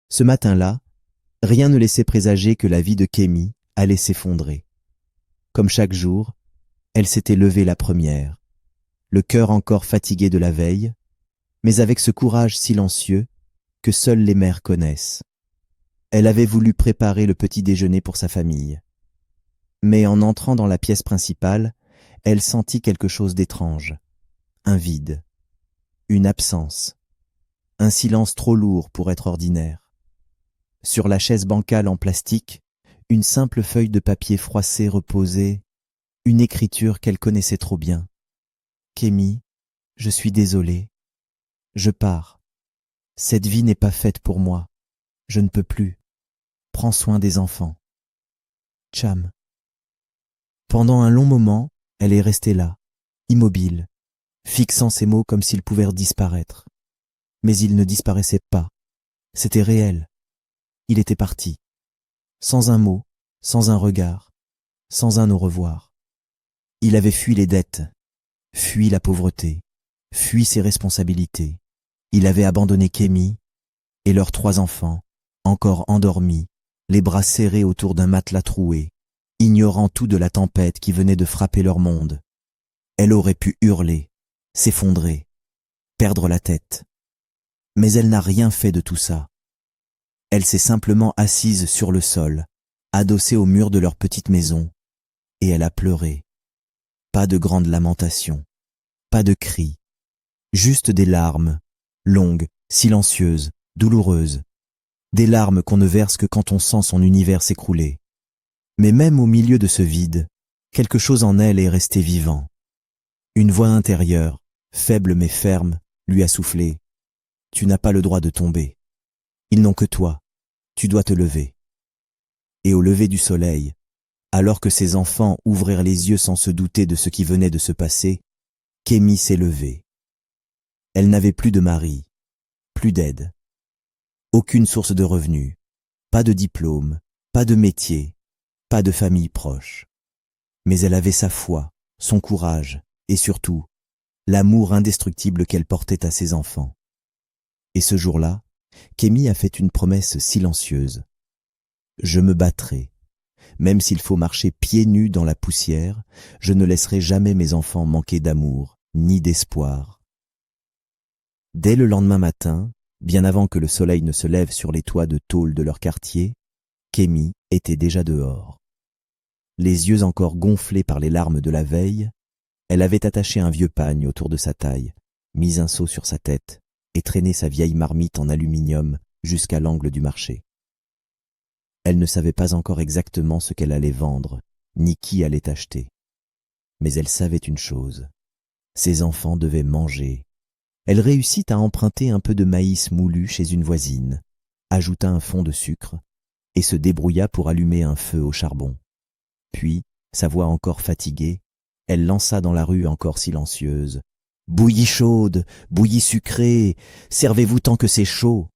Ce matin-là, rien ne laissait présager que la vie de Kémy allait s'effondrer. Comme chaque jour, elle s'était levée la première, le cœur encore fatigué de la veille, mais avec ce courage silencieux que seules les mères connaissent. Elle avait voulu préparer le petit déjeuner pour sa famille. Mais en entrant dans la pièce principale, elle sentit quelque chose d'étrange, un vide, une absence, un silence trop lourd pour être ordinaire. Sur la chaise bancale en plastique, une simple feuille de papier froissé reposait, une écriture qu'elle connaissait trop bien. « Kémy, je suis désolée. Je pars. Cette vie n'est pas faite pour moi. Je ne peux plus. Prends soin des enfants. Cham. » Pendant un long moment, elle est restée là, immobile, fixant ces mots comme s'ils pouvaient disparaître. Mais ils ne disparaissaient pas. C'était réel. Il était parti. Sans un mot, sans un regard, sans un au revoir. Il avait fui les dettes, fui la pauvreté, fui ses responsabilités. Il avait abandonné Kémy et leurs 3 enfants, encore endormis, les bras serrés autour d'un matelas troué, ignorant tout de la tempête qui venait de frapper leur monde. Elle aurait pu hurler, s'effondrer, perdre la tête. Mais elle n'a rien fait de tout ça. Elle s'est simplement assise sur le sol, adossée au mur de leur petite maison, et elle a pleuré. Pas de grandes lamentations, pas de cris, juste des larmes, longues, silencieuses, douloureuses, des larmes qu'on ne verse que quand on sent son univers s'écrouler. Mais même au milieu de ce vide, quelque chose en elle est resté vivant. Une voix intérieure, faible mais ferme, lui a soufflé. « Tu n'as pas le droit de tomber. Ils n'ont que toi. Tu dois te lever. » Et au lever du soleil, alors que ses enfants ouvrirent les yeux sans se douter de ce qui venait de se passer, Kémy s'est levée. Elle n'avait plus de mari, plus d'aide, aucune source de revenus, pas de diplôme, pas de métier, pas de famille proche. Mais elle avait sa foi, son courage et surtout, l'amour indestructible qu'elle portait à ses enfants. Et ce jour-là, Kémy a fait une promesse silencieuse. « Je me battrai. Même s'il faut marcher pieds nus dans la poussière, je ne laisserai jamais mes enfants manquer d'amour, ni d'espoir. » Dès le lendemain matin, bien avant que le soleil ne se lève sur les toits de tôle de leur quartier, Kémy était déjà dehors. Les yeux encore gonflés par les larmes de la veille, elle avait attaché un vieux pagne autour de sa taille, mis un seau sur sa tête et traîné sa vieille marmite en aluminium jusqu'à l'angle du marché. Elle ne savait pas encore exactement ce qu'elle allait vendre, ni qui allait acheter. Mais elle savait une chose, ses enfants devaient manger. Elle réussit à emprunter un peu de maïs moulu chez une voisine, ajouta un fond de sucre et se débrouilla pour allumer un feu au charbon. Puis, sa voix encore fatiguée, elle lança dans la rue encore silencieuse. « Bouillie chaude, bouillie sucrée, servez-vous tant que c'est chaud !»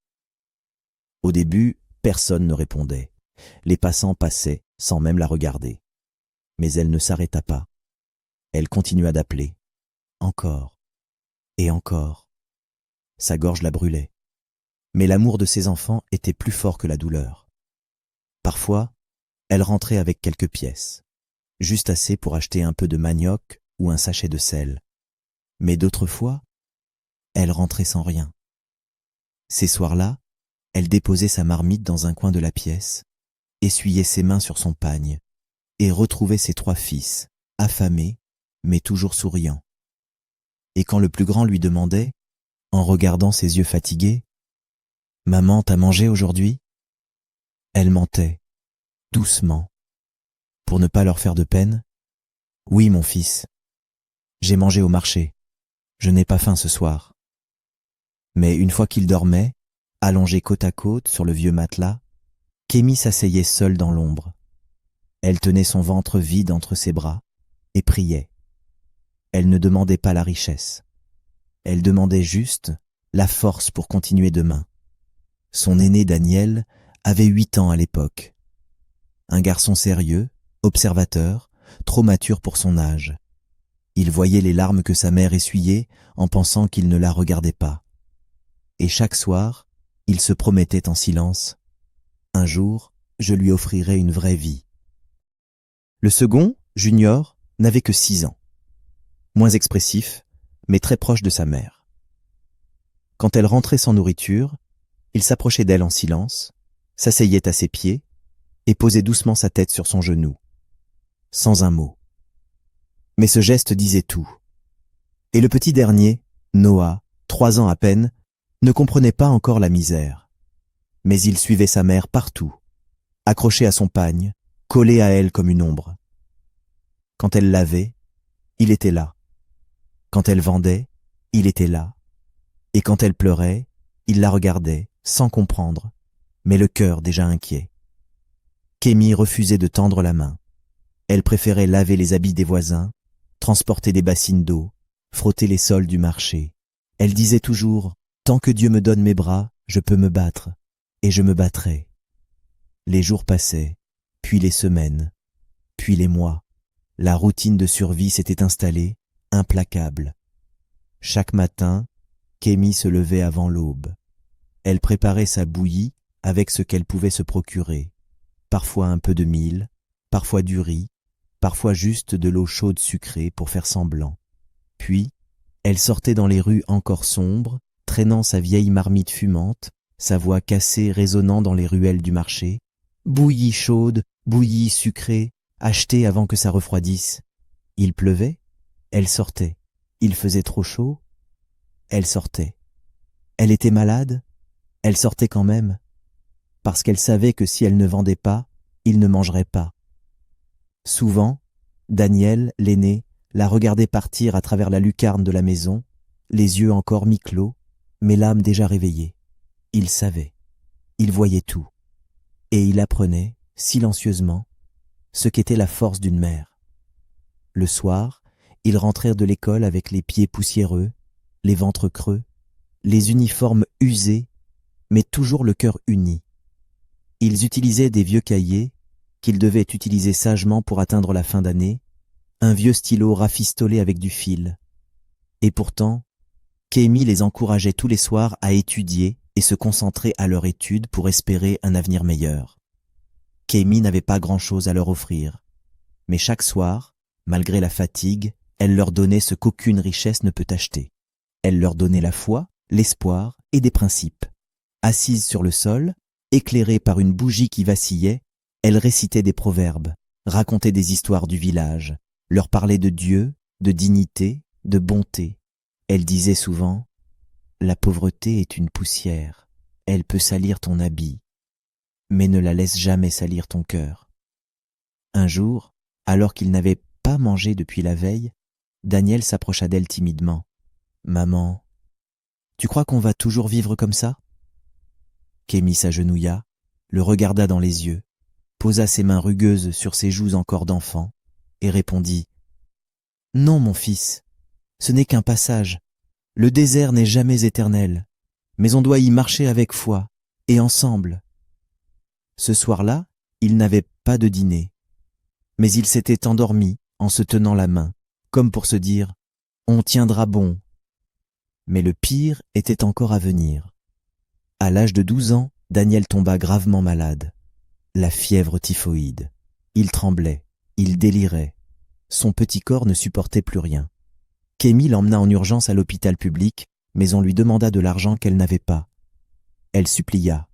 Au début, personne ne répondait. Les passants passaient sans même la regarder. Mais elle ne s'arrêta pas. Elle continua d'appeler. Encore. Et encore. Sa gorge la brûlait. Mais l'amour de ses enfants était plus fort que la douleur. Parfois, elle rentrait avec quelques pièces, juste assez pour acheter un peu de manioc ou un sachet de sel. Mais d'autres fois, elle rentrait sans rien. Ces soirs-là, elle déposait sa marmite dans un coin de la pièce, essuyait ses mains sur son pagne et retrouvait ses 3 fils, affamés, mais toujours souriants. Et quand le plus grand lui demandait, en regardant ses yeux fatigués, « Maman, t'as mangé aujourd'hui ?» Elle mentait, doucement, pour ne pas leur faire de peine. « Oui, mon fils, j'ai mangé au marché. Je n'ai pas faim ce soir. » Mais une fois qu'ils dormaient, allongés côte à côte sur le vieux matelas, Kémy s'asseyait seule dans l'ombre. Elle tenait son ventre vide entre ses bras et priait. Elle ne demandait pas la richesse. Elle demandait juste la force pour continuer demain. Son aîné Daniel avait 8 ans à l'époque. Un garçon sérieux, observateur, trop mature pour son âge. Il voyait les larmes que sa mère essuyait en pensant qu'il ne la regardait pas. Et chaque soir, Il se promettait en silence: un jour, je lui offrirai une vraie vie. Le second, Junior, n'avait que 6 ans. Moins expressif, mais très proche de sa mère. Quand elle rentrait sans nourriture, il s'approchait d'elle en silence, s'asseyait à ses pieds et posait doucement sa tête sur son genou, sans un mot. Mais ce geste disait tout. Et le petit dernier, Noah, 3 ans à peine, ne comprenait pas encore la misère. Mais il suivait sa mère partout, accroché à son pagne, collé à elle comme une ombre. Quand elle lavait, il était là. Quand elle vendait, il était là. Et quand elle pleurait, il la regardait, sans comprendre, mais le cœur déjà inquiet. Kémy refusait de tendre la main. Elle préférait laver les habits des voisins, transporter des bassines d'eau, frotter les sols du marché. Elle disait toujours: « Tant que Dieu me donne mes bras, je peux me battre, et je me battrai. » Les jours passaient, puis les semaines, puis les mois. La routine de survie s'était installée, implacable. Chaque matin, Kémy se levait avant l'aube. Elle préparait sa bouillie avec ce qu'elle pouvait se procurer. Parfois un peu de mil, parfois du riz, parfois juste de l'eau chaude sucrée pour faire semblant. Puis, elle sortait dans les rues encore sombres, traînant sa vieille marmite fumante, sa voix cassée résonnant dans les ruelles du marché. Bouillie chaude, bouillie sucrée, achetée avant que ça refroidisse. Il pleuvait, elle sortait. Il faisait trop chaud, elle sortait. Elle était malade, elle sortait quand même, parce qu'elle savait que si elle ne vendait pas, il ne mangerait pas. Souvent, Daniel, l'aîné, la regardait partir à travers la lucarne de la maison, les yeux encore mi-clos, mais l'âme déjà réveillée. Il savait, il voyait tout, et il apprenait, silencieusement, ce qu'était la force d'une mère. Le soir, ils rentrèrent de l'école avec les pieds poussiéreux, les ventres creux, les uniformes usés, mais toujours le cœur uni. Ils utilisaient des vieux cahiers qu'ils devaient utiliser sagement pour atteindre la fin d'année, un vieux stylo rafistolé avec du fil. Et pourtant, Kémy les encourageait tous les soirs à étudier et se concentrer à leur étude pour espérer un avenir meilleur. Kémy n'avait pas grand-chose à leur offrir, mais chaque soir, malgré la fatigue, elle leur donnait ce qu'aucune richesse ne peut acheter. Elle leur donnait la foi, l'espoir et des principes. Assise sur le sol, éclairée par une bougie qui vacillait, elle récitait des proverbes, racontait des histoires du village, leur parlait de Dieu, de dignité, de bonté. Elle disait souvent: « La pauvreté est une poussière, elle peut salir ton habit, mais ne la laisse jamais salir ton cœur. » Un jour, alors qu'ils n'avaient pas mangé depuis la veille, Daniel s'approcha d'elle timidement. « Maman, tu crois qu'on va toujours vivre comme ça ?» Kémy s'agenouilla, le regarda dans les yeux, posa ses mains rugueuses sur ses joues encore d'enfant et répondit: « Non, mon fils, ce n'est qu'un passage. Le désert n'est jamais éternel, mais on doit y marcher avec foi et ensemble. » Ce soir-là, ils n'avaient pas de dîner, mais ils s'étaient endormis en se tenant la main, comme pour se dire: « On tiendra bon. » Mais le pire était encore à venir. À l'âge de 12 ans, Daniel tomba gravement malade. La fièvre typhoïde. Il tremblait, il délirait. Son petit corps ne supportait plus rien. Kémy l'emmena en urgence à l'hôpital public, mais on lui demanda de l'argent qu'elle n'avait pas. Elle supplia.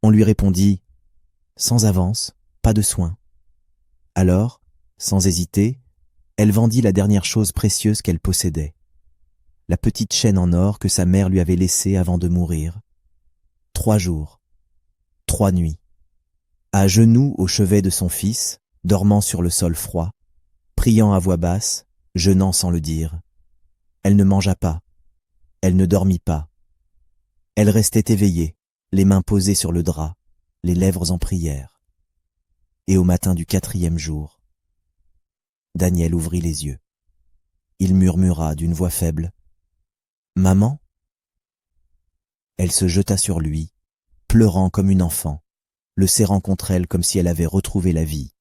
On lui répondit: « Sans avance, pas de soins. » Alors, sans hésiter, elle vendit la dernière chose précieuse qu'elle possédait. La petite chaîne en or que sa mère lui avait laissée avant de mourir. 3 jours, 3 nuits. À genoux au chevet de son fils, dormant sur le sol froid, priant à voix basse, jeûnant sans le dire. Elle ne mangea pas, elle ne dormit pas. Elle restait éveillée, les mains posées sur le drap, les lèvres en prière. Et au matin du 4e jour, Daniel ouvrit les yeux. Il murmura d'une voix faible: « Maman ?» Elle se jeta sur lui, pleurant comme une enfant, le serrant contre elle comme si elle avait retrouvé la vie.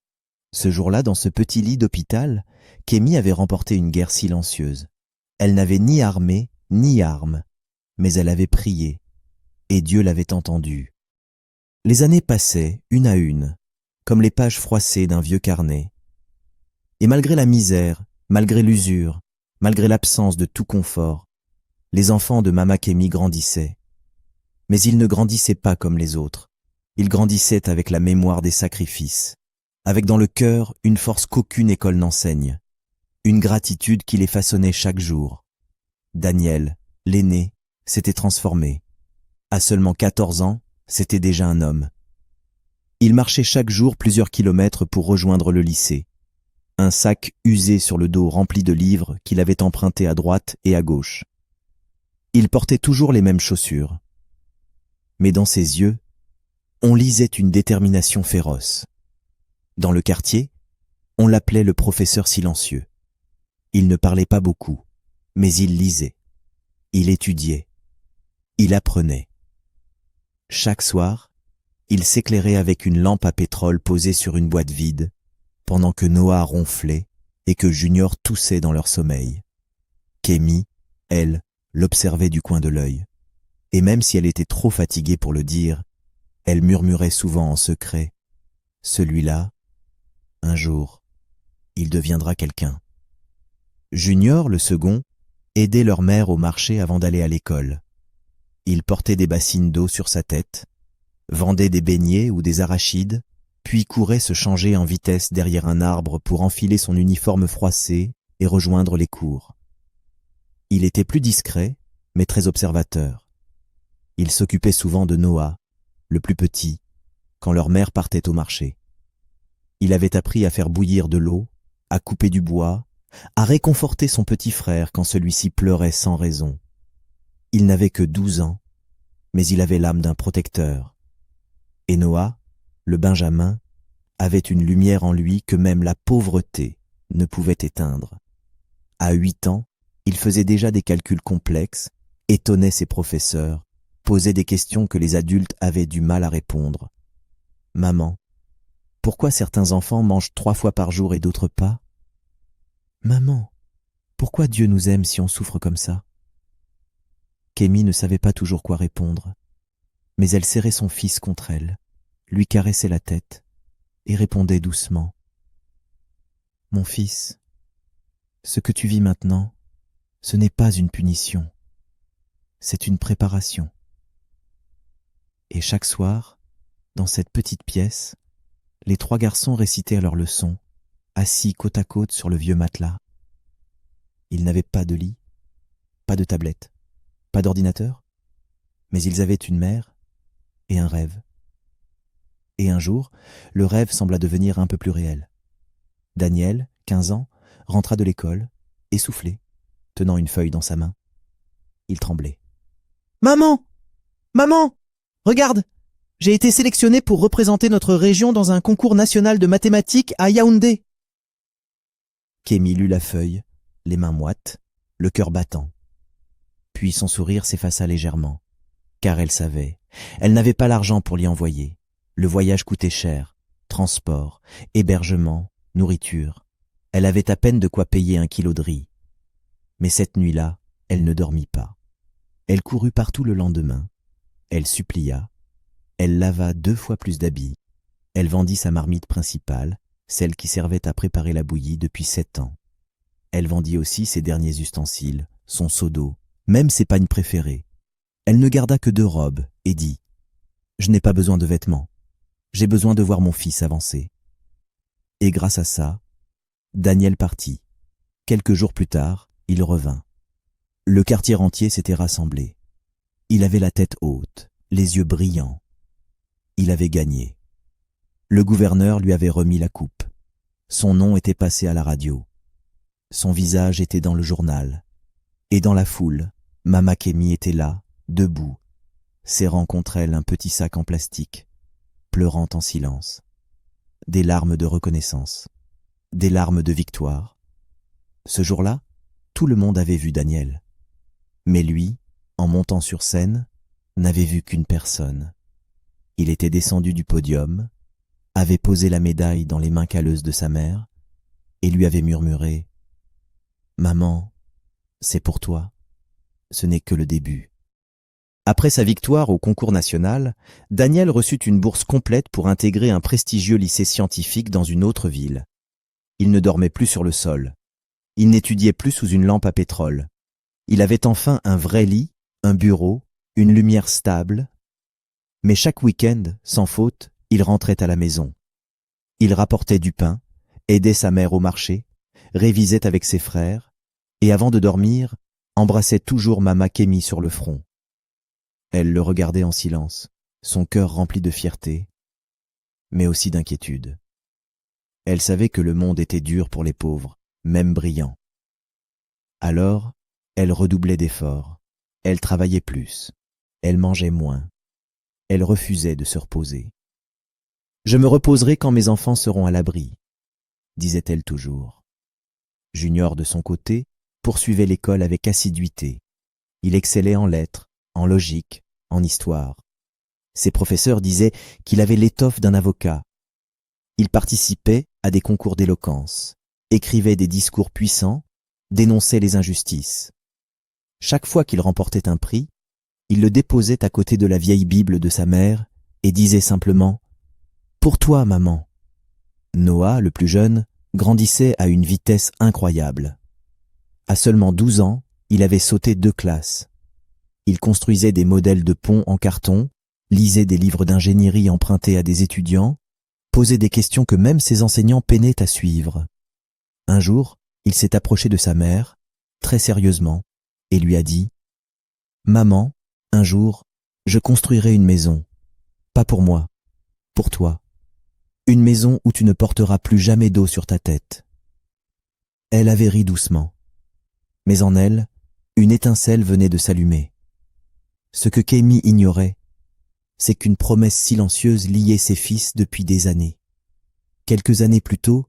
Ce jour-là, dans ce petit lit d'hôpital, Kémy avait remporté une guerre silencieuse. Elle n'avait ni armée, ni armes, mais elle avait prié. et Dieu l'avait entendu. Les années passaient, une à une, comme les pages froissées d'un vieux carnet. Et malgré la misère, malgré l'usure, malgré l'absence de tout confort, les enfants de Mama Kémi grandissaient. Mais ils ne grandissaient pas comme les autres. Ils grandissaient avec la mémoire des sacrifices, avec dans le cœur une force qu'aucune école n'enseigne, une gratitude qui les façonnait chaque jour. Daniel, l'aîné, s'était transformé. À seulement 14 ans, c'était déjà un homme. Il marchait chaque jour plusieurs kilomètres pour rejoindre le lycée. Un sac usé sur le dos rempli de livres qu'il avait empruntés à droite et à gauche. Il portait toujours les mêmes chaussures. Mais dans ses yeux, on lisait une détermination féroce. Dans le quartier, on l'appelait le professeur silencieux. Il ne parlait pas beaucoup, mais il lisait. Il étudiait. Il apprenait. Chaque soir, il s'éclairait avec une lampe à pétrole posée sur une boîte vide, pendant que Noah ronflait et que Junior toussait dans leur sommeil. Kémi, elle, l'observait du coin de l'œil. Et même si elle était trop fatiguée pour le dire, elle murmurait souvent en secret « Celui-là, un jour, il deviendra quelqu'un. » Junior, le second, aidait leur mère au marché avant d'aller à l'école. Il portait des bassines d'eau sur sa tête, vendait des beignets ou des arachides, puis courait se changer en vitesse derrière un arbre pour enfiler son uniforme froissé et rejoindre les cours. Il était plus discret, mais très observateur. Il s'occupait souvent de Noah, le plus petit, quand leur mère partait au marché. Il avait appris à faire bouillir de l'eau, à couper du bois, à réconforter son petit frère quand celui-ci pleurait sans raison. Il n'avait que 12 ans, mais il avait l'âme d'un protecteur. Et Noah, le Benjamin, avait une lumière en lui que même la pauvreté ne pouvait éteindre. À 8 ans, il faisait déjà des calculs complexes, étonnait ses professeurs, posait des questions que les adultes avaient du mal à répondre. « Maman, pourquoi certains enfants mangent 3 fois par jour et d'autres pas ? Maman, pourquoi Dieu nous aime si on souffre comme ça ?» Kémi ne savait pas toujours quoi répondre, mais elle serrait son fils contre elle, lui caressait la tête et répondait doucement. « Mon fils, ce que tu vis maintenant, ce n'est pas une punition, c'est une préparation. » Et chaque soir, dans cette petite pièce, les 3 garçons récitaient leurs leçons, assis côte à côte sur le vieux matelas. Ils n'avaient pas de lit, pas de tablette, pas d'ordinateur, mais ils avaient une mère et un rêve. Et un jour, le rêve sembla devenir un peu plus réel. Daniel, 15 ans, rentra de l'école, essoufflé, tenant une feuille dans sa main. Il tremblait. « Maman ! Maman ! Regarde ! J'ai été sélectionné pour représenter notre région dans un concours national de mathématiques à Yaoundé. » Kémi lut la feuille, les mains moites, le cœur battant. Puis son sourire s'effaça légèrement, car elle savait, elle n'avait pas l'argent pour l'y envoyer. Le voyage coûtait cher, transport, hébergement, nourriture. Elle avait à peine de quoi payer 1 kilo de riz. Mais cette nuit-là, elle ne dormit pas. Elle courut partout le lendemain. Elle supplia. Elle lava 2 fois plus d'habits. Elle vendit sa marmite principale, celle qui servait à préparer la bouillie depuis 7 ans. Elle vendit aussi ses derniers ustensiles, son seau d'eau, même ses pagnes préférées. Elle ne garda que 2 robes et dit « Je n'ai pas besoin de vêtements. J'ai besoin de voir mon fils avancer. » Et grâce à ça, Daniel partit. Quelques jours plus tard, il revint. Le quartier entier s'était rassemblé. Il avait la tête haute, les yeux brillants. Il avait gagné. Le gouverneur lui avait remis la coupe. Son nom était passé à la radio. Son visage était dans le journal. Et dans la foule, Mama Kémi était là, debout, serrant contre elle un petit sac en plastique, pleurant en silence. Des larmes de reconnaissance, des larmes de victoire. Ce jour-là, tout le monde avait vu Daniel. Mais lui, en montant sur scène, n'avait vu qu'une personne. Il était descendu du podium, avait posé la médaille dans les mains calleuses de sa mère et lui avait murmuré « Maman, c'est pour toi, ce n'est que le début. » Après sa victoire au concours national, Daniel reçut une bourse complète pour intégrer un prestigieux lycée scientifique dans une autre ville. Il ne dormait plus sur le sol. Il n'étudiait plus sous une lampe à pétrole. Il avait enfin un vrai lit, un bureau, une lumière stable. Mais chaque week-end, sans faute, il rentrait à la maison. Il rapportait du pain, aidait sa mère au marché, révisait avec ses frères, et avant de dormir, embrassait toujours Mama Kémi sur le front. Elle le regardait en silence, son cœur rempli de fierté, mais aussi d'inquiétude. Elle savait que le monde était dur pour les pauvres, même brillants. Alors, elle redoublait d'efforts, elle travaillait plus, elle mangeait moins, elle refusait de se reposer. « Je me reposerai quand mes enfants seront à l'abri », disait-elle toujours. Junior, de son côté, poursuivait l'école avec assiduité. Il excellait en lettres, en logique, en histoire. Ses professeurs disaient qu'il avait l'étoffe d'un avocat. Il participait à des concours d'éloquence, écrivait des discours puissants, dénonçait les injustices. Chaque fois qu'il remportait un prix, il le déposait à côté de la vieille Bible de sa mère et disait simplement « Pour toi, maman ». Noah, le plus jeune, grandissait à une vitesse incroyable. À seulement 12 ans, il avait sauté 2 classes. Il construisait des modèles de ponts en carton, lisait des livres d'ingénierie empruntés à des étudiants, posait des questions que même ses enseignants peinaient à suivre. Un jour, il s'est approché de sa mère, très sérieusement, et lui a dit « Maman, un jour, je construirai une maison, pas pour moi, pour toi. Une maison où tu ne porteras plus jamais d'eau sur ta tête. » Elle avait ri doucement. Mais en elle, une étincelle venait de s'allumer. Ce que Kémi ignorait, c'est qu'une promesse silencieuse liait ses fils depuis des années. Quelques années plus tôt,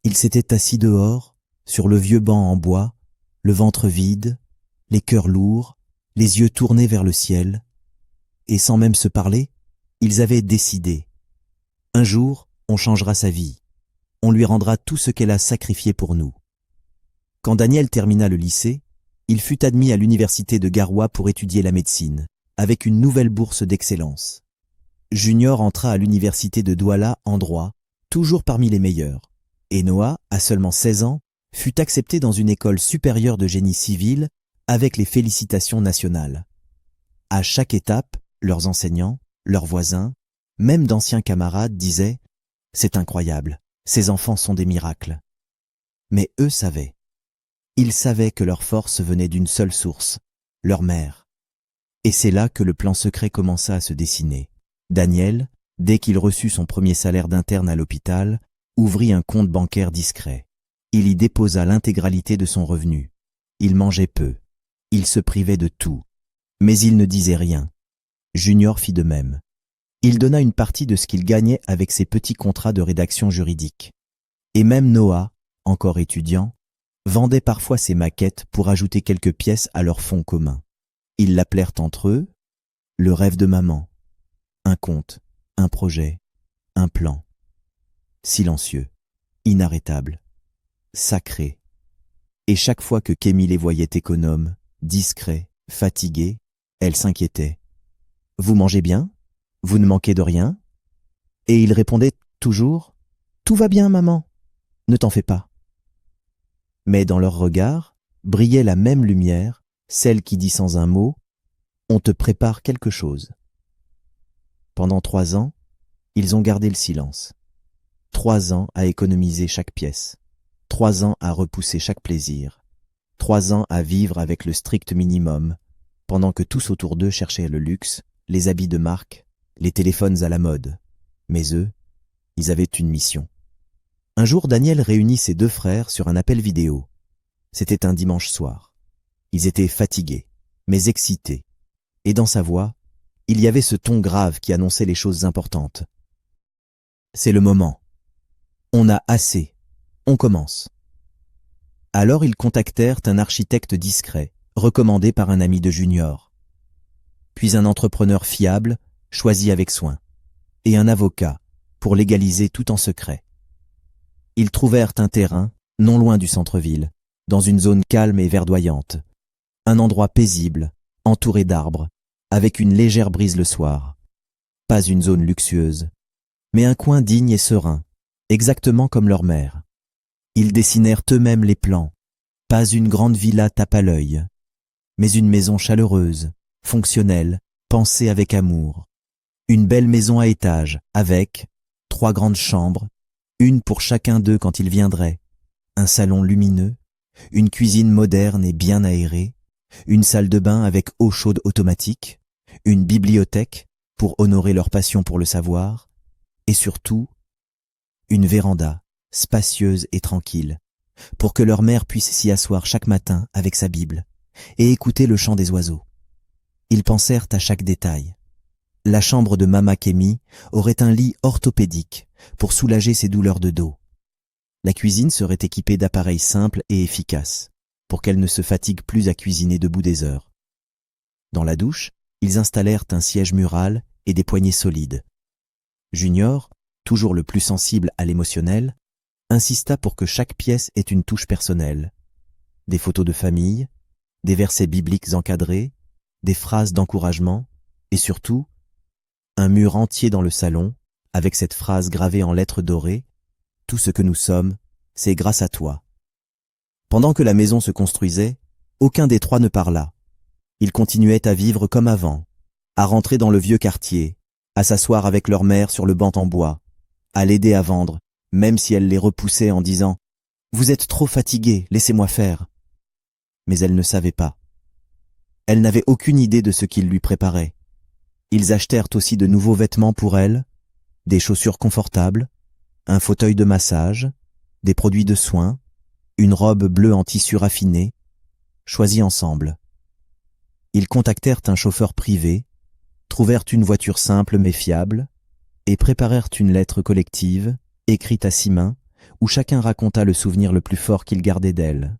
il s'était assis dehors, sur le vieux banc en bois, le ventre vide, les cœurs lourds, les yeux tournés vers le ciel, et sans même se parler, ils avaient décidé. Un jour, on changera sa vie. On lui rendra tout ce qu'elle a sacrifié pour nous. Quand Daniel termina le lycée, il fut admis à l'université de Garoua pour étudier la médecine, avec une nouvelle bourse d'excellence. Junior entra à l'université de Douala en droit, toujours parmi les meilleurs. Et Noah, à seulement 16 ans, fut accepté dans une école supérieure de génie civil avec les félicitations nationales. À chaque étape, leurs enseignants, leurs voisins, même d'anciens camarades disaient « C'est incroyable, ces enfants sont des miracles ». Mais eux savaient. Ils savaient que leur force venait d'une seule source, leur mère. Et c'est là que le plan secret commença à se dessiner. Daniel, dès qu'il reçut son premier salaire d'interne à l'hôpital, ouvrit un compte bancaire discret. Il y déposa l'intégralité de son revenu. Il mangeait peu. Il se privait de tout. Mais il ne disait rien. Junior fit de même. Il donna une partie de ce qu'il gagnait avec ses petits contrats de rédaction juridique. Et même Noah, encore étudiant, vendait parfois ses maquettes pour ajouter quelques pièces à leur fonds commun. Ils l'appelèrent entre eux « le rêve de maman », un conte, un projet, un plan. Silencieux, inarrêtable, sacré. Et chaque fois que Kémi les voyait économes, discrets, fatigués, elle s'inquiétait. « Vous mangez bien ? Vous ne manquez de rien ?» Et il répondait toujours « Tout va bien, maman, ne t'en fais pas. » Mais dans leurs regards brillait la même lumière, celle qui dit sans un mot « On te prépare quelque chose ». Pendant 3 ans, ils ont gardé le silence. 3 ans à économiser chaque pièce. 3 ans à repousser chaque plaisir. 3 ans à vivre avec le strict minimum, pendant que tous autour d'eux cherchaient le luxe, les habits de marque, les téléphones à la mode. Mais eux, ils avaient une mission. Un jour, Daniel réunit ses 2 frères sur un appel vidéo. C'était un dimanche soir. Ils étaient fatigués, mais excités. Et dans sa voix, il y avait ce ton grave qui annonçait les choses importantes. « C'est le moment. On a assez. On commence. » Alors ils contactèrent un architecte discret, recommandé par un ami de Junior. Puis un entrepreneur fiable, choisi avec soin. Et un avocat, pour légaliser tout en secret. Ils trouvèrent un terrain, non loin du centre-ville, dans une zone calme et verdoyante. Un endroit paisible, entouré d'arbres, avec une légère brise le soir. Pas une zone luxueuse, mais un coin digne et serein, exactement comme leur mère. Ils dessinèrent eux-mêmes les plans, pas une grande villa tape à l'œil, mais une maison chaleureuse, fonctionnelle, pensée avec amour. Une belle maison à étages, avec 3 grandes chambres, une pour chacun d'eux quand ils viendraient, un salon lumineux, une cuisine moderne et bien aérée, une salle de bain avec eau chaude automatique, une bibliothèque pour honorer leur passion pour le savoir, et surtout, une véranda, spacieuse et tranquille, pour que leur mère puisse s'y asseoir chaque matin avec sa Bible et écouter le chant des oiseaux. Ils pensèrent à chaque détail. La chambre de Mama Kémi aurait un lit orthopédique pour soulager ses douleurs de dos. La cuisine serait équipée d'appareils simples et efficaces, pour qu'elle ne se fatigue plus à cuisiner debout des heures. Dans la douche, ils installèrent un siège mural et des poignées solides. Junior, toujours le plus sensible à l'émotionnel, insista pour que chaque pièce ait une touche personnelle. Des photos de famille, des versets bibliques encadrés, des phrases d'encouragement, et surtout, un mur entier dans le salon, avec cette phrase gravée en lettres dorées, « Tout ce que nous sommes, c'est grâce à toi ». Pendant que la maison se construisait, aucun des 3 ne parla. Ils continuaient à vivre comme avant, à rentrer dans le vieux quartier, à s'asseoir avec leur mère sur le banc en bois, à l'aider à vendre, même si elle les repoussait en disant « Vous êtes trop fatigués, laissez-moi faire ». Mais elle ne savait pas. Elle n'avait aucune idée de ce qu'ils lui préparaient. Ils achetèrent aussi de nouveaux vêtements pour elle, des chaussures confortables, un fauteuil de massage, des produits de soins, une robe bleue en tissu raffiné, choisie ensemble. Ils contactèrent un chauffeur privé, trouvèrent une voiture simple mais fiable, et préparèrent une lettre collective, écrite à 6 mains, où chacun raconta le souvenir le plus fort qu'il gardait d'elle.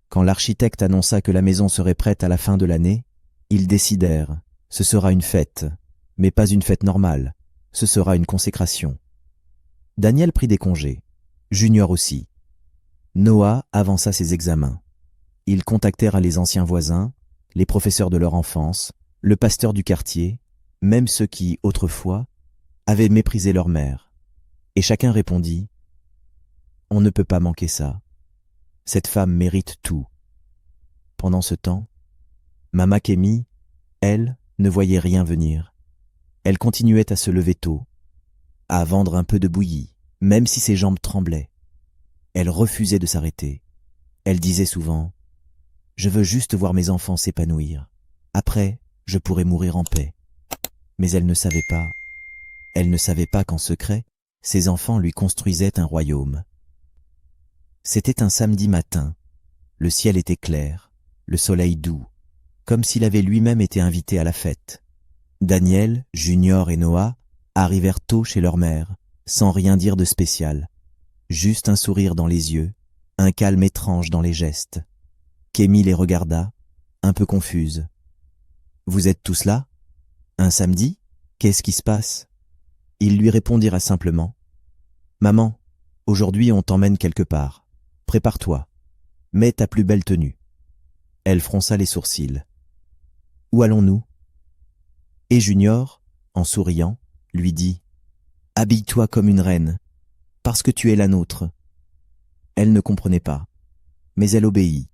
Quand l'architecte annonça que la maison serait prête à la fin de l'année, ils décidèrent, ce sera une fête, mais pas une fête normale, ce sera une consécration. Daniel prit des congés, Junior aussi. Noah avança ses examens. Ils contactèrent les anciens voisins, les professeurs de leur enfance, le pasteur du quartier, même ceux qui, autrefois, avaient méprisé leur mère. Et chacun répondit « On ne peut pas manquer ça. Cette femme mérite tout. » Pendant ce temps, Mama Kémi, elle, ne voyait rien venir. Elle continuait à se lever tôt, à vendre un peu de bouillie, même si ses jambes tremblaient. Elle refusait de s'arrêter. Elle disait souvent « Je veux juste voir mes enfants s'épanouir. Après, je pourrai mourir en paix. » Mais elle ne savait pas qu'en secret, ses enfants lui construisaient un royaume. C'était un samedi matin. Le ciel était clair, le soleil doux, comme s'il avait lui-même été invité à la fête. Daniel, Junior et Noah arrivèrent tôt chez leur mère, sans rien dire de spécial. Juste un sourire dans les yeux, un calme étrange dans les gestes. Kémi les regarda, un peu confuse. « Vous êtes tous là? Un samedi? Qu'est-ce qui se passe ?» Ils lui répondirent simplement « Maman, aujourd'hui on t'emmène quelque part. Prépare-toi. Mets ta plus belle tenue. » Elle fronça les sourcils. « Où allons-nous » Et Junior, en souriant, lui dit « Habille-toi comme une reine, parce que tu es la nôtre. » Elle ne comprenait pas, mais elle obéit.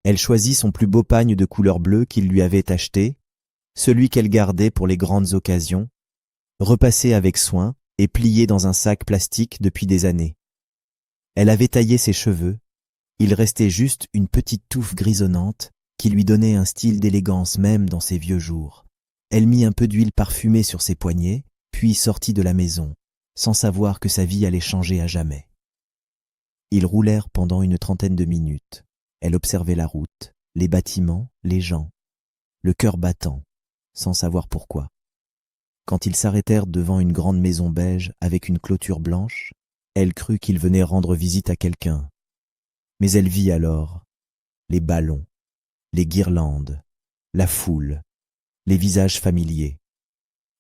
Elle choisit son plus beau pagne de couleur bleue qu'il lui avait acheté, celui qu'elle gardait pour les grandes occasions, repassé avec soin et plié dans un sac plastique depuis des années. Elle avait taillé ses cheveux, il restait juste une petite touffe grisonnante qui lui donnait un style d'élégance même dans ses vieux jours. Elle mit un peu d'huile parfumée sur ses poignets, puis sortit de la maison, sans savoir que sa vie allait changer à jamais. Ils roulèrent pendant une 30aine de minutes. Elle observait la route, les bâtiments, les gens, le cœur battant, sans savoir pourquoi. Quand ils s'arrêtèrent devant une grande maison beige avec une clôture blanche, elle crut qu'ils venaient rendre visite à quelqu'un. Mais elle vit alors les ballons, les guirlandes, la foule, les visages familiers,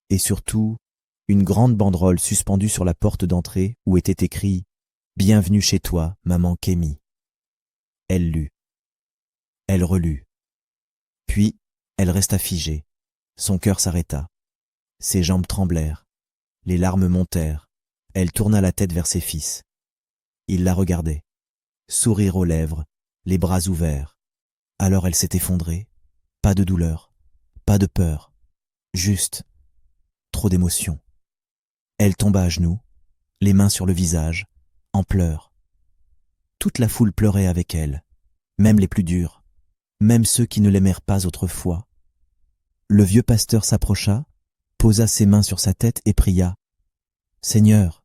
et surtout une grande banderole suspendue sur la porte d'entrée où était écrit « Bienvenue chez toi, maman Kémi ». Elle lut. Elle relut. Puis, elle resta figée. Son cœur s'arrêta. Ses jambes tremblèrent. Les larmes montèrent. Elle tourna la tête vers ses fils. Il la regardait, sourire aux lèvres, les bras ouverts. Alors elle s'est effondrée. Pas de douleur, pas de peur, juste trop d'émotion. Elle tomba à genoux, les mains sur le visage, en pleurs. Toute la foule pleurait avec elle, même les plus durs, même ceux qui ne l'aimèrent pas autrefois. Le vieux pasteur s'approcha, posa ses mains sur sa tête et pria. « Seigneur,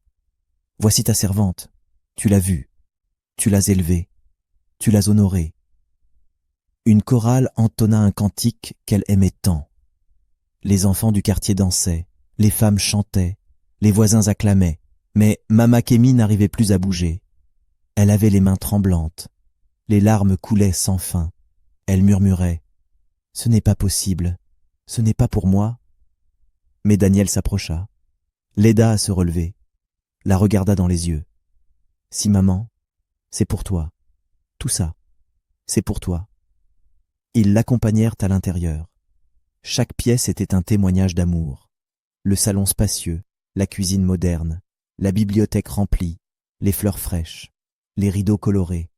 voici ta servante, tu l'as vue, tu l'as élevée, tu l'as honorée. » Une chorale entonna un cantique qu'elle aimait tant. Les enfants du quartier dansaient, les femmes chantaient, les voisins acclamaient, mais Mama Kémi n'arrivait plus à bouger. Elle avait les mains tremblantes, les larmes coulaient sans fin. Elle murmurait « Ce n'est pas possible, ce n'est pas pour moi. » Mais Daniel s'approcha, l'aida à se relever, la regarda dans les yeux. « Si maman, c'est pour toi, tout ça, c'est pour toi. » Ils l'accompagnèrent à l'intérieur. Chaque pièce était un témoignage d'amour. Le salon spacieux, la cuisine moderne, la bibliothèque remplie, les fleurs fraîches, les rideaux colorés,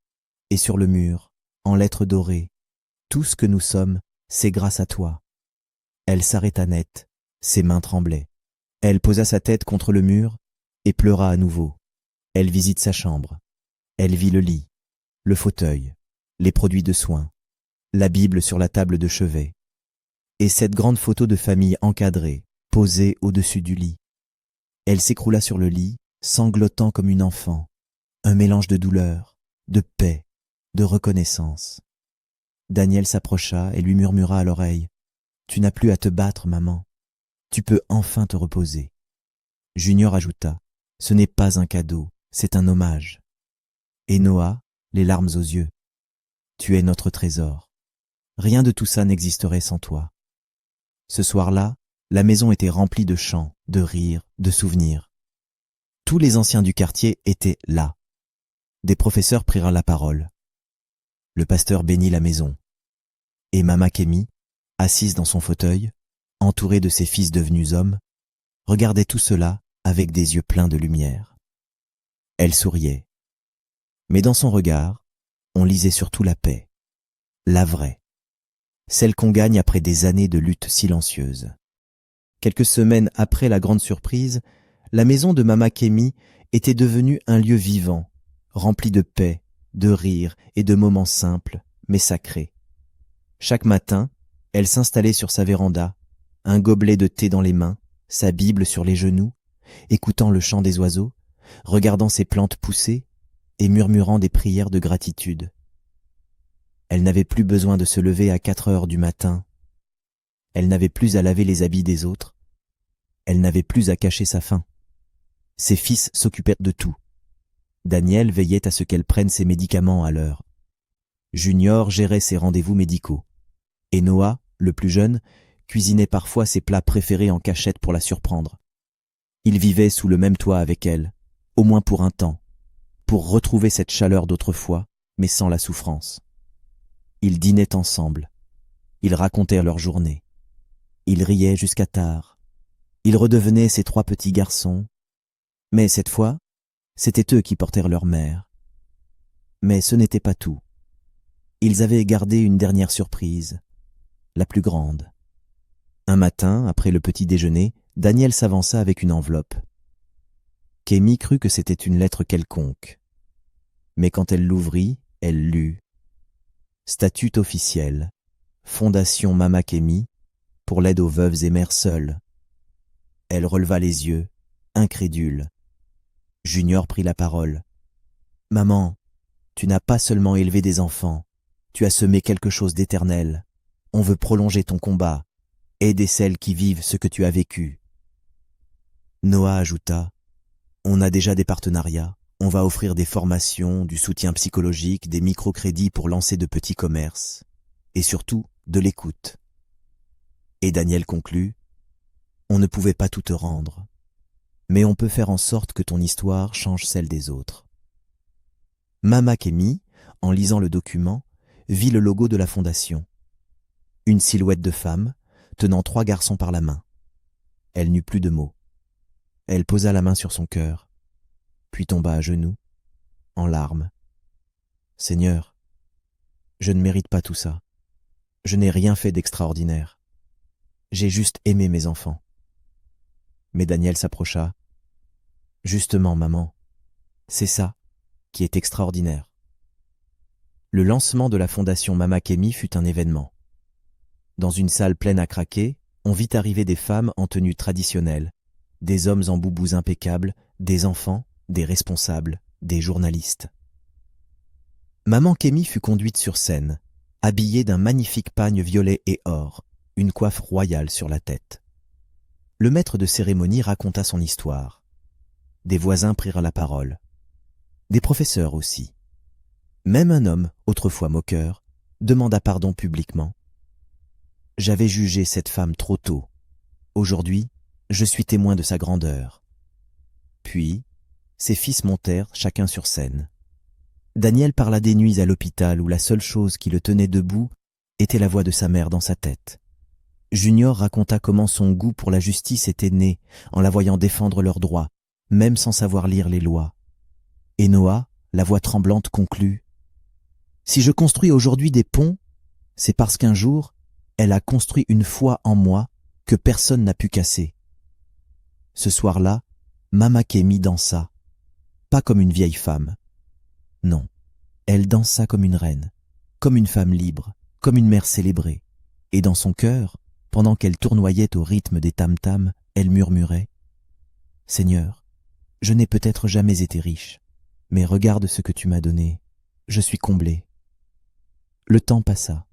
et sur le mur, en lettres dorées, tout ce que nous sommes, c'est grâce à toi. Elle s'arrêta net, ses mains tremblaient. Elle posa sa tête contre le mur et pleura à nouveau. Elle visite sa chambre. Elle vit le lit, le fauteuil, les produits de soins, la Bible sur la table de chevet, et cette grande photo de famille encadrée, posée au-dessus du lit. Elle s'écroula sur le lit, sanglotant comme une enfant, un mélange de douleur, de paix, de reconnaissance. Daniel s'approcha et lui murmura à l'oreille « Tu n'as plus à te battre, maman. Tu peux enfin te reposer. » Junior ajouta « Ce n'est pas un cadeau, c'est un hommage. » Et Noah, les larmes aux yeux « Tu es notre trésor. Rien de tout ça n'existerait sans toi. » Ce soir-là, la maison était remplie de chants, de rires, de souvenirs. Tous les anciens du quartier étaient là. Des professeurs prirent la parole. Le pasteur bénit la maison. Et Mama Kémi, assise dans son fauteuil, entourée de ses fils devenus hommes, regardait tout cela avec des yeux pleins de lumière. Elle souriait. Mais dans son regard, on lisait surtout la paix, la vraie, celle qu'on gagne après des années de lutte silencieuse. Quelques semaines après la grande surprise, la maison de Mama Kémi était devenue un lieu vivant, rempli de paix, de rires et de moments simples, mais sacrés. Chaque matin, elle s'installait sur sa véranda, un gobelet de thé dans les mains, sa Bible sur les genoux, écoutant le chant des oiseaux, regardant ses plantes pousser et murmurant des prières de gratitude. Elle n'avait plus besoin de se lever à 4 heures du matin. Elle n'avait plus à laver les habits des autres. Elle n'avait plus à cacher sa faim. Ses fils s'occupèrent de tout. Daniel veillait à ce qu'elle prenne ses médicaments à l'heure. Junior gérait ses rendez-vous médicaux. Et Noah, le plus jeune, cuisinait parfois ses plats préférés en cachette pour la surprendre. Il vivait sous le même toit avec elle, au moins pour un temps, pour retrouver cette chaleur d'autrefois, mais sans la souffrance. Ils dînaient ensemble. Ils racontaient leur journée. Ils riaient jusqu'à tard. Ils redevenaient ces 3 petits garçons. Mais cette fois, c'étaient eux qui portèrent leur mère. Mais ce n'était pas tout. Ils avaient gardé une dernière surprise, la plus grande. Un matin, après le petit déjeuner, Daniel s'avança avec une enveloppe. Kémi crut que c'était une lettre quelconque. Mais quand elle l'ouvrit, elle lut « Statut officiel, Fondation Mama Kémi, pour l'aide aux veuves et mères seules. » Elle releva les yeux, incrédule. Junior prit la parole. « Maman, tu n'as pas seulement élevé des enfants, tu as semé quelque chose d'éternel. On veut prolonger ton combat, aider celles qui vivent ce que tu as vécu. » Noah ajouta « On a déjà des partenariats. On va offrir des formations, du soutien psychologique, des microcrédits pour lancer de petits commerces. Et surtout, de l'écoute. » Et Daniel conclut « On ne pouvait pas tout te rendre. Mais on peut faire en sorte que ton histoire change celle des autres. » Mama Kémi, en lisant le document, vit le logo de la fondation. Une silhouette de femme, tenant 3 garçons par la main. Elle n'eut plus de mots. Elle posa la main sur son cœur, puis tomba à genoux, en larmes. « Seigneur, je ne mérite pas tout ça. Je n'ai rien fait d'extraordinaire. J'ai juste aimé mes enfants. » Mais Daniel s'approcha. « Justement, maman, c'est ça qui est extraordinaire. » Le lancement de la fondation Mama Kemi fut un événement. Dans une salle pleine à craquer, on vit arriver des femmes en tenue traditionnelle, des hommes en boubous impeccables, des enfants, des responsables, des journalistes. Maman Kemi fut conduite sur scène, habillée d'un magnifique pagne violet et or, une coiffe royale sur la tête. Le maître de cérémonie raconta son histoire. Des voisins prirent la parole. Des professeurs aussi. Même un homme, autrefois moqueur, demanda pardon publiquement. « J'avais jugé cette femme trop tôt. Aujourd'hui, je suis témoin de sa grandeur. » Puis, ses fils montèrent chacun sur scène. Daniel parla des nuits à l'hôpital où la seule chose qui le tenait debout était la voix de sa mère dans sa tête. Junior raconta comment son goût pour la justice était né en la voyant défendre leurs droits, même sans savoir lire les lois. Et Noah, la voix tremblante, conclut « Si je construis aujourd'hui des ponts, c'est parce qu'un jour, elle a construit une foi en moi que personne n'a pu casser. » Ce soir-là, Mama Kemi dansa, pas comme une vieille femme. Non, elle dansa comme une reine, comme une femme libre, comme une mère célébrée. Et dans son cœur, pendant qu'elle tournoyait au rythme des tam-tams, elle murmurait « Seigneur, je n'ai peut-être jamais été riche, mais regarde ce que tu m'as donné, je suis comblée. » Le temps passa.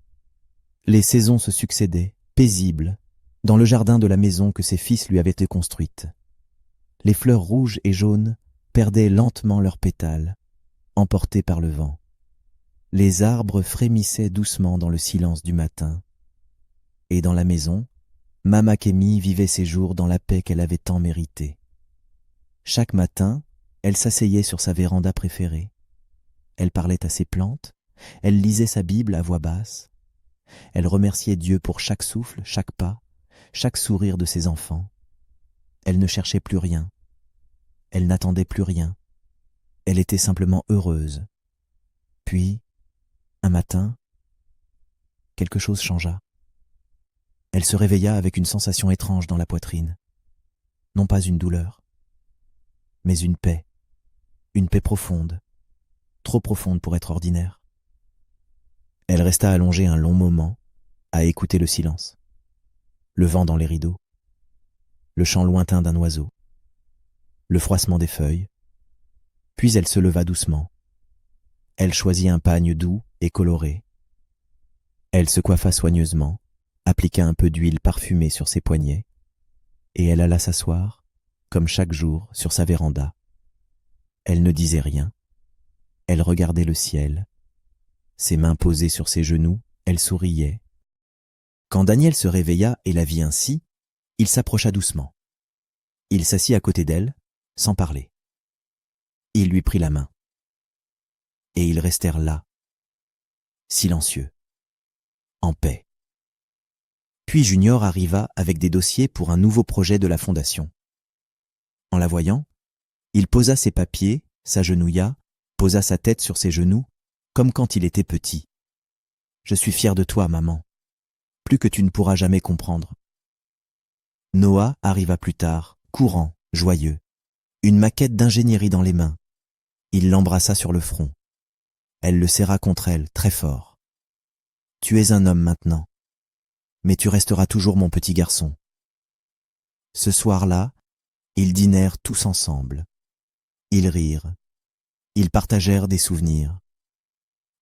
Les saisons se succédaient, paisibles, dans le jardin de la maison que ses fils lui avaient construite. Les fleurs rouges et jaunes perdaient lentement leurs pétales, emportés par le vent. Les arbres frémissaient doucement dans le silence du matin. Et dans la maison, Mama Kemi vivait ses jours dans la paix qu'elle avait tant méritée. Chaque matin, elle s'asseyait sur sa véranda préférée. Elle parlait à ses plantes, elle lisait sa Bible à voix basse. Elle remerciait Dieu pour chaque souffle, chaque pas, chaque sourire de ses enfants. Elle ne cherchait plus rien. Elle n'attendait plus rien. Elle était simplement heureuse. Puis, un matin, quelque chose changea. Elle se réveilla avec une sensation étrange dans la poitrine. Non pas une douleur, mais une paix profonde, trop profonde pour être ordinaire. Elle resta allongée un long moment, à écouter le silence, le vent dans les rideaux, le chant lointain d'un oiseau, le froissement des feuilles. Puis elle se leva doucement. Elle choisit un pagne doux et coloré. Elle se coiffa soigneusement, appliqua un peu d'huile parfumée sur ses poignets, et elle alla s'asseoir, comme chaque jour, sur sa véranda. Elle ne disait rien. Elle regardait le ciel. Ses mains posées sur ses genoux, elle souriait. Quand Daniel se réveilla et la vit ainsi, il s'approcha doucement. Il s'assit à côté d'elle, sans parler. Il lui prit la main. Et ils restèrent là, silencieux, en paix. Puis Junior arriva avec des dossiers pour un nouveau projet de la fondation. En la voyant, il posa ses papiers, s'agenouilla, posa sa tête sur ses genoux, comme quand il était petit. « Je suis fier de toi, maman, plus que tu ne pourras jamais comprendre. » Noah arriva plus tard, courant, joyeux, une maquette d'ingénierie dans les mains. Il l'embrassa sur le front. Elle le serra contre elle, très fort. « Tu es un homme maintenant, mais tu resteras toujours mon petit garçon. » Ce soir-là, ils dînèrent tous ensemble. Ils rirent. Ils partagèrent des souvenirs.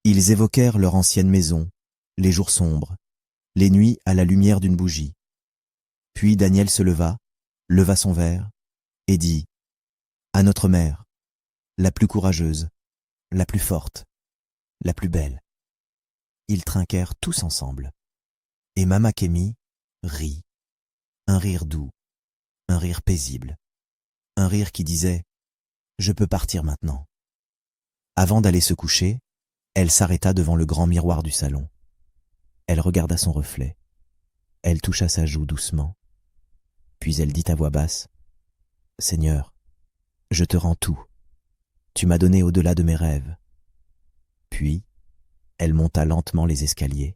Ils évoquèrent leur ancienne maison, les jours sombres, les nuits à la lumière d'une bougie. Puis Daniel se leva son verre et dit « À notre mère, la plus courageuse, la plus forte, la plus belle. » Ils trinquèrent tous ensemble. Et Mama Kemi rit, un rire doux, un rire paisible, un rire qui disait « Je peux partir maintenant. » Avant d'aller se coucher, elle s'arrêta devant le grand miroir du salon. Elle regarda son reflet. Elle toucha sa joue doucement, puis elle dit à voix basse, « Seigneur, je te rends tout. Tu m'as donné au-delà de mes rêves. » Puis, elle monta lentement les escaliers.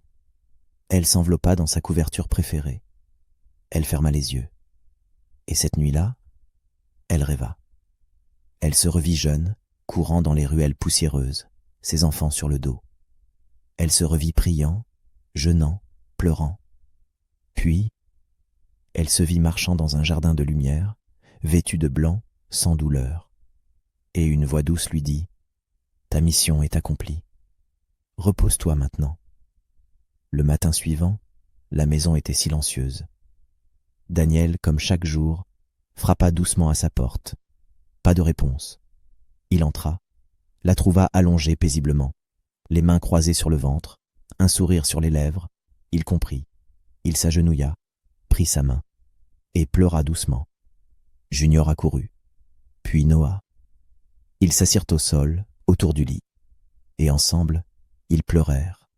Elle s'enveloppa dans sa couverture préférée. Elle ferma les yeux. Et cette nuit-là, elle rêva. Elle se revit jeune, courant dans les ruelles poussiéreuses, ses enfants sur le dos. Elle se revit priant, jeûnant, pleurant. Puis, elle se vit marchant dans un jardin de lumière, vêtue de blanc, sans douleur. Et une voix douce lui dit, « Ta mission est accomplie. Repose-toi maintenant. » Le matin suivant, la maison était silencieuse. Daniel, comme chaque jour, frappa doucement à sa porte. Pas de réponse. Il entra, la trouva allongée paisiblement, les mains croisées sur le ventre, un sourire sur les lèvres. Il comprit. Il s'agenouilla, prit sa main, et pleura doucement. Junior accourut, puis Noah. Ils s'assirent au sol, autour du lit, et ensemble, ils pleurèrent.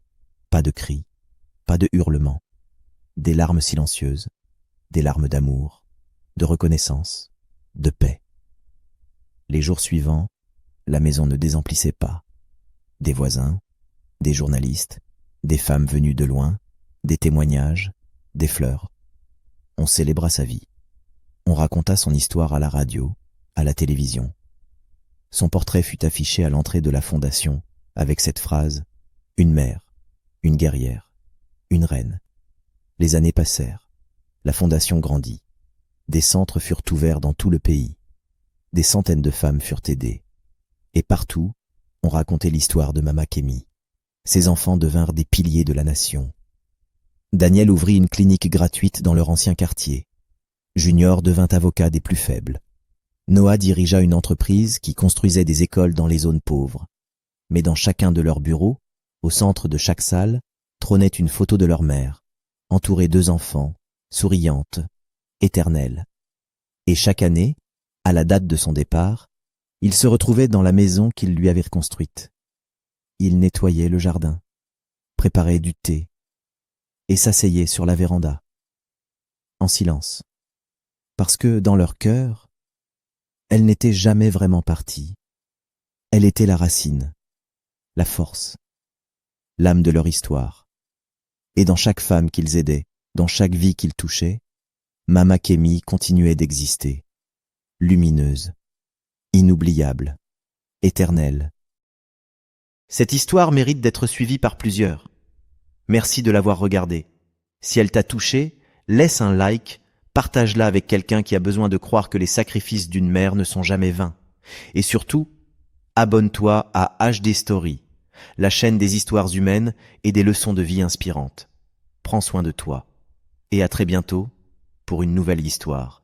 Pas de cris, pas de hurlements, des larmes silencieuses, des larmes d'amour, de reconnaissance, de paix. Les jours suivants, la maison ne désemplissait pas. Des voisins, des journalistes, des femmes venues de loin, des témoignages, des fleurs. On célébra sa vie. On raconta son histoire à la radio, à la télévision. Son portrait fut affiché à l'entrée de la fondation avec cette phrase « Une mère, une guerrière, une reine ». Les années passèrent. La fondation grandit. Des centres furent ouverts dans tout le pays. Des centaines de femmes furent aidées. Et partout, on racontait l'histoire de Mama Kémi. Ses enfants devinrent des piliers de la nation. Daniel ouvrit une clinique gratuite dans leur ancien quartier. Junior devint avocat des plus faibles. Noah dirigea une entreprise qui construisait des écoles dans les zones pauvres. Mais dans chacun de leurs bureaux, au centre de chaque salle, trônait une photo de leur mère, entourée deux enfants, souriante, éternelle. Et chaque année, à la date de son départ, il se retrouvait dans la maison qu'ils lui avaient reconstruite. Il nettoyait le jardin, préparait du thé, et s'asseyait sur la véranda, en silence, parce que dans leur cœur, elle n'était jamais vraiment partie. Elle était la racine, la force, l'âme de leur histoire. Et dans chaque femme qu'ils aidaient, dans chaque vie qu'ils touchaient, Mama Kémi continuait d'exister, lumineuse, inoubliable, éternelle. Cette histoire mérite d'être suivie par plusieurs. Merci de l'avoir regardée. Si elle t'a touché, laisse un like, partage-la avec quelqu'un qui a besoin de croire que les sacrifices d'une mère ne sont jamais vains. Et surtout, abonne-toi à HD Story, la chaîne des histoires humaines et des leçons de vie inspirantes. Prends soin de toi. Et à très bientôt pour une nouvelle histoire.